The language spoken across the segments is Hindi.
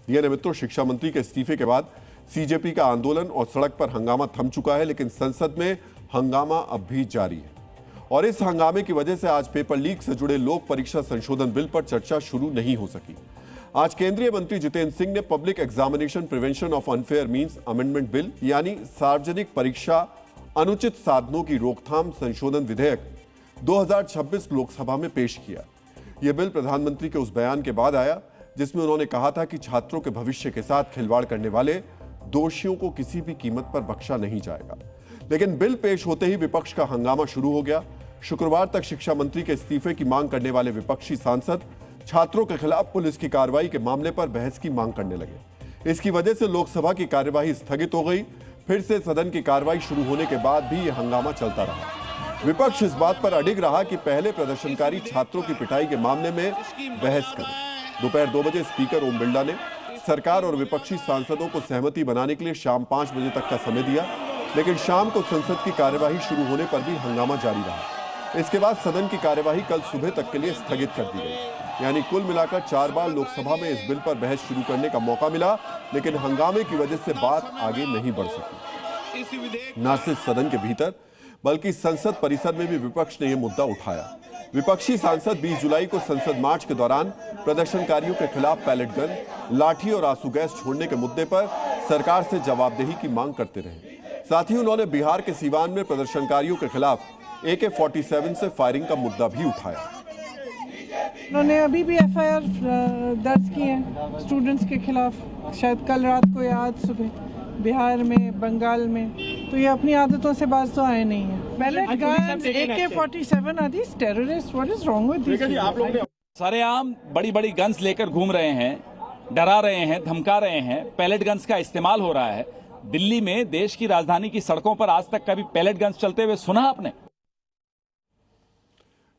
डीएनए मित्रों, शिक्षा मंत्री के इस्तीफे के बाद सीजेपी का आंदोलन और सड़क पर हंगामा थम चुका है, लेकिन संसद में हंगामा अब भी जारी है। और इस हंगामे की वजह से आज पेपर लीक से जुड़े लोक परीक्षा संशोधन बिल पर चर्चा शुरू नहीं हो सकी। आज केंद्रीय मंत्री जितेंद्र सिंह ने public examination prevention of unfair means amendment bill यानी सार्वजनिक परीक्षा अनुचित साधनों की रोकथाम संशोधन विधेयक 2026 लोकसभा में पेश किया। यह बिल प्रधानमंत्री के उस बयान के बाद आया जिसमें उन्होंने कहा था कि छात्रों के भविष्य के साथ खिलवाड़ करने वाले दोषियों को किसी भी कीमत पर बख्शा नहीं जाएगा। लेकिन बिल पेश होते ही विपक्ष का हंगामा शुरू हो गया। शुक्रवार तक शिक्षा मंत्री के इस्तीफे की मांग करने वाले विपक्षी सांसद छात्रों के खिलाफ पुलिस की कार्रवाई के मामले पर बहस की मांग करने लगे। इसकी वजह से लोकसभा की कार्यवाही स्थगित हो गई। फिर से सदन की कार्रवाई शुरू होने के बाद भी यह हंगामा चलता रहा। विपक्ष इस बात पर अडिग रहा कि पहले प्रदर्शनकारी छात्रों की पिटाई के मामले में बहस करें। दोपहर 2 बजे स्पीकर ओम बिरला ने सरकार और विपक्षी सांसदों को सहमति बनाने के लिए शाम 5 बजे तक का समय दिया, लेकिन शाम को संसद की कार्यवाही शुरू होने पर भी हंगामा जारी रहा। इसके बाद सदन की कार्यवाही कल सुबह तक के लिए स्थगित कर दी गई। यानी कुल मिलाकर 4 बार लोकसभा में इस बिल पर बहस शुरू करने का मौका मिला, लेकिन हंगामे की वजह से बात आगे नहीं बढ़ सकी। न सिर्फ सदन के भीतर बल्कि संसद परिसर में भी विपक्ष ने यह मुद्दा उठाया। विपक्षी सांसद 20 जुलाई को संसद मार्च के दौरान प्रदर्शनकारियों के खिलाफ पैलेट गन, लाठी और आंसू गैस छोड़ने के मुद्दे पर सरकार से जवाबदेही की मांग करते रहे। साथ ही उन्होंने बिहार के सीवान में प्रदर्शनकारियों के खिलाफ AK-47 से फायरिंग का मुद्दा भी उठाया। उन्होंने अभी भी FIR दर्ज की है स्टूडेंट्स के खिलाफ, शायद कल रात को या आज सुबह, बिहार में, बंगाल में। तो ये अपनी आदतों से बाज तो आए नहीं है। Pellet gun, AK-47 are these terrorist? What is wrong with this? सरेआम बड़ी बड़ी गन्स लेकर घूम रहे हैं, डरा रहे हैं, धमका रहे हैं। पैलेट गन्स का इस्तेमाल हो रहा है। दिल्ली में, देश की राजधानी की सड़कों पर आज तक कभी पैलेट गन्स चलते हुए सुना आपने?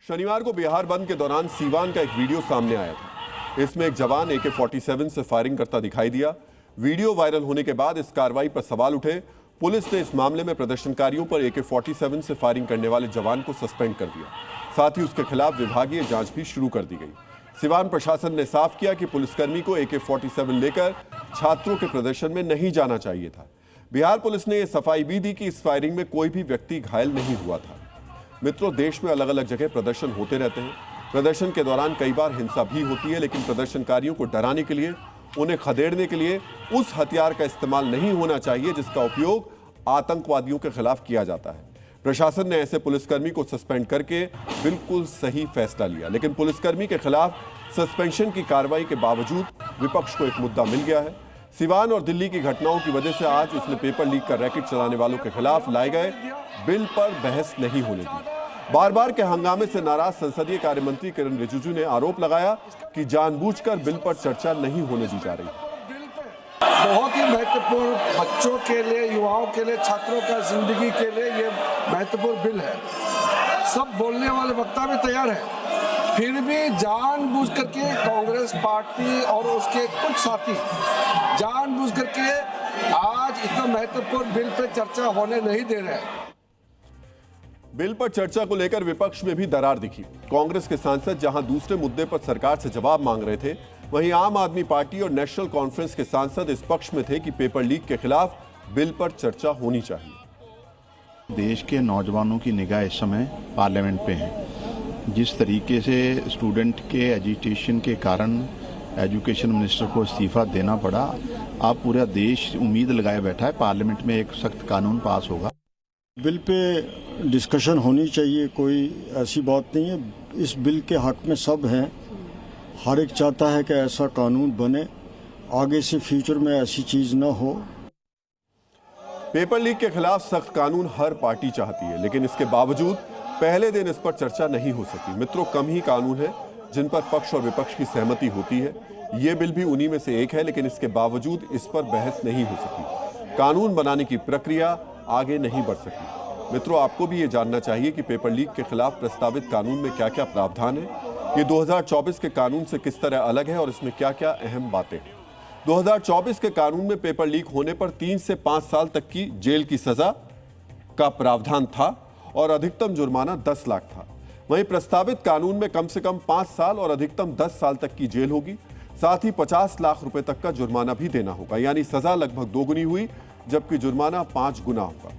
शनिवार को बिहार बंद के दौरान सीवान का एक वीडियो सामने आया था। इसमें एक जवान AK-47 से फायरिंग करता दिखाई दिया। वीडियो वायरल होने के बाद इस कार्रवाई पर सवाल उठे। पुलिस ने इस मामले में प्रदर्शनकारियों पर AK-47 से फायरिंग करने वाले जवान को सस्पेंड कर दिया। साथ ही उसके खिलाफ विभागीय जांच भी शुरू कर दी गई। सिवान प्रशासन ने साफ किया कि पुलिसकर्मी को AK-47 लेकर छात्रों के प्रदर्शन में नहीं जाना चाहिए था। बिहार पुलिस ने यह सफाई भी दी कि इस फायरिंग में कोई भी व्यक्ति घायल नहीं हुआ था। मित्रों, देश में अलग अलग जगह प्रदर्शन होते रहते हैं। प्रदर्शन के दौरान कई बार हिंसा भी होती है, लेकिन प्रदर्शनकारियों को डराने के लिए, उन्हें खदेड़ने के लिए उस हथियार का इस्तेमाल नहीं होना चाहिए जिसका उपयोग आतंकवादियों के खिलाफ किया जाता है। प्रशासन ने ऐसे पुलिसकर्मी को सस्पेंड करके बिल्कुल सही फैसला लिया, लेकिन पुलिसकर्मी के खिलाफ सस्पेंशन की कार्रवाई के बावजूद विपक्ष को एक मुद्दा मिल गया है। सिवान और दिल्ली की घटनाओं की वजह से आज उसने पेपर लीक का रैकेट चलाने वालों के खिलाफ लाए गए बिल पर बहस नहीं होने दी। बार बार के हंगामे से नाराज संसदीय कार्य मंत्री किरण रिजिजू ने आरोप लगाया कि जानबूझकर बिल पर चर्चा नहीं होने दी जा रही। बहुत ही महत्वपूर्ण, बच्चों के लिए, युवाओं के लिए, छात्रों का जिंदगी के लिए ये महत्वपूर्ण बिल है। सब बोलने वाले वक्ता भी तैयार है, फिर भी जानबूझ करके कांग्रेस पार्टी और उसके कुछ साथी जानबूझ करके आज इतना महत्वपूर्ण बिल पर चर्चा होने नहीं दे रहे हैं। बिल पर चर्चा को लेकर विपक्ष में भी दरार दिखी। कांग्रेस के सांसद जहां दूसरे मुद्दे पर सरकार से जवाब मांग रहे थे, वहीं आम आदमी पार्टी और नेशनल कॉन्फ्रेंस के सांसद इस पक्ष में थे कि पेपर लीक के खिलाफ बिल पर चर्चा होनी चाहिए। देश के नौजवानों की निगाह इस समय पार्लियामेंट पे है। जिस तरीके से स्टूडेंट के एजुटेशन के कारण एजुकेशन मिनिस्टर को इस्तीफा देना पड़ा, अब पूरा देश उम्मीद लगाए बैठा है पार्लियामेंट में एक सख्त कानून पास होगा। बिल पे डिस्कशन होनी चाहिए, कोई ऐसी बात नहीं है। इस बिल के हक में सब हैं। हर एक चाहता है कि ऐसा कानून बने, आगे से फ्यूचर में ऐसी चीज न हो। पेपर लीक के खिलाफ सख्त कानून हर पार्टी चाहती है, लेकिन इसके बावजूद पहले दिन इस पर चर्चा नहीं हो सकी। मित्रों, कम ही कानून है जिन पर पक्ष और विपक्ष की सहमति होती है। ये बिल भी उन्हीं में से एक है, लेकिन इसके बावजूद इस पर बहस नहीं हो सकी। कानून बनाने की प्रक्रिया आगे नहीं बढ़ सकी। मित्रों, आपको भी ये जानना चाहिए कि पेपर लीक के खिलाफ प्रस्तावित कानून में क्या क्या प्रावधान है, ये 2024 के कानून से किस तरह अलग है और इसमें क्या क्या अहम बातें हैं। 2024 के कानून में पेपर लीक होने पर 3 से 5 साल तक की जेल की सजा का प्रावधान था और अधिकतम जुर्माना 10 लाख था। वहीं प्रस्तावित कानून में कम से कम 5 साल और अधिकतम 10 साल तक की जेल होगी। साथ ही 50 लाख रुपए तक का जुर्माना भी देना होगा, यानी सजा लगभग दोगुनी हुई, जबकि जुर्माना 5 गुना होगा।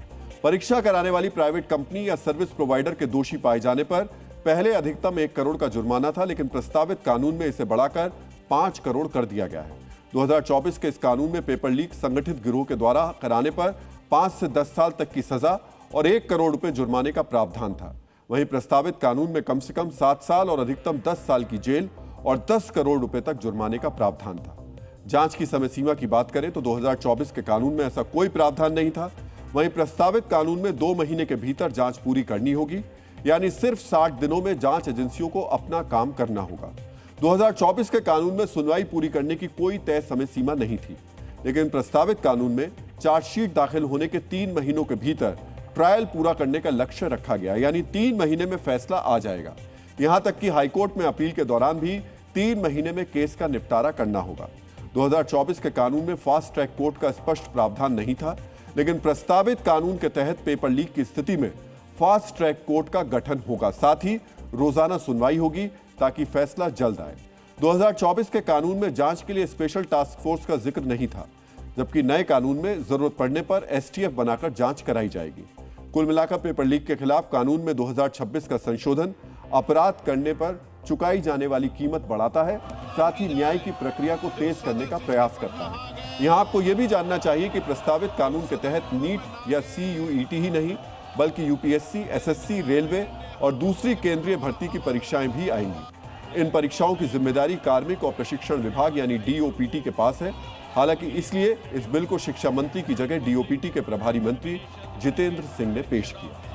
परीक्षा कराने वाली प्राइवेट कंपनी या सर्विस प्रोवाइडर के दोषी पाए जाने पर पहले अधिकतम 1 करोड़ का जुर्माना था, लेकिन प्रस्तावित कानून में इसे बढ़ाकर 5 करोड़ कर दिया गया है। 2024 के इस कानून में पेपर लीक संगठित गिरोह के द्वारा कराने पर 5 से 10 साल तक की सजा और 1 करोड़ रुपए जुर्माने का प्रावधान था। वहीं प्रस्तावित कानून में कम से कम 7 साल और अधिकतम 10 साल की जेल और 10 करोड़ रुपए तक जुर्माने का प्रावधान था। जांच की समय सीमा की बात करें तो 2024 के कानून में ऐसा कोई प्रावधान नहीं था। वहीं प्रस्तावित कानून में 2 महीने के भीतर जांच पूरी करनी होगी, यानी सिर्फ 60 दिनों में जांच एजेंसियों को अपना काम करना होगा। 2024 के कानून में सुनवाई पूरी करने की कोई तय समय सीमा नहीं थी, लेकिन प्रस्तावित कानून में चार्जशीट दाखिल होने के 3 महीनों के भीतर ट्रायल पूरा करने का लक्ष्य रखा गया, यानी 3 महीने में फैसला आ जाएगा। यहां तक कि हाईकोर्ट में अपील के दौरान भी 3 महीने में केस का निपटारा करना होगा। 2024 के कानून में फास्ट ट्रैक कोर्ट का स्पष्ट प्रावधान नहीं था, लेकिन प्रस्तावित कानून के तहत पेपर लीक की स्थिति में फास्ट ट्रैक कोर्ट का गठन होगा, साथ ही रोजाना सुनवाई होगी ताकि फैसला जल्द आए। 2024 के कानून में जांच के लिए स्पेशल टास्क फोर्स का जिक्र नहीं था, जबकि नए कानून में जरूरत पड़ने पर एसटीएफ बनाकर जांच कराई जाएगी। कुल मिलाकर पेपर लीक के खिलाफ कानून में 2026 का संशोधन अपराध करने पर चुकाई जाने वाली कीमत बढ़ाता है, साथ ही न्याय की प्रक्रिया को तेज करने का प्रयास करता है। यहाँ आपको यह भी जानना चाहिए कि प्रस्तावित कानून के तहत नीट या CUET ही नहीं, बल्कि यूपीएससी, SSC, रेलवे और दूसरी केंद्रीय भर्ती की परीक्षाएं भी आएंगी। इन परीक्षाओं की जिम्मेदारी कार्मिक और प्रशिक्षण विभाग यानी DOPT के पास है। हालांकि इसलिए इस बिल को शिक्षा मंत्री की जगह DOPT के प्रभारी मंत्री जितेंद्र सिंह ने पेश किया।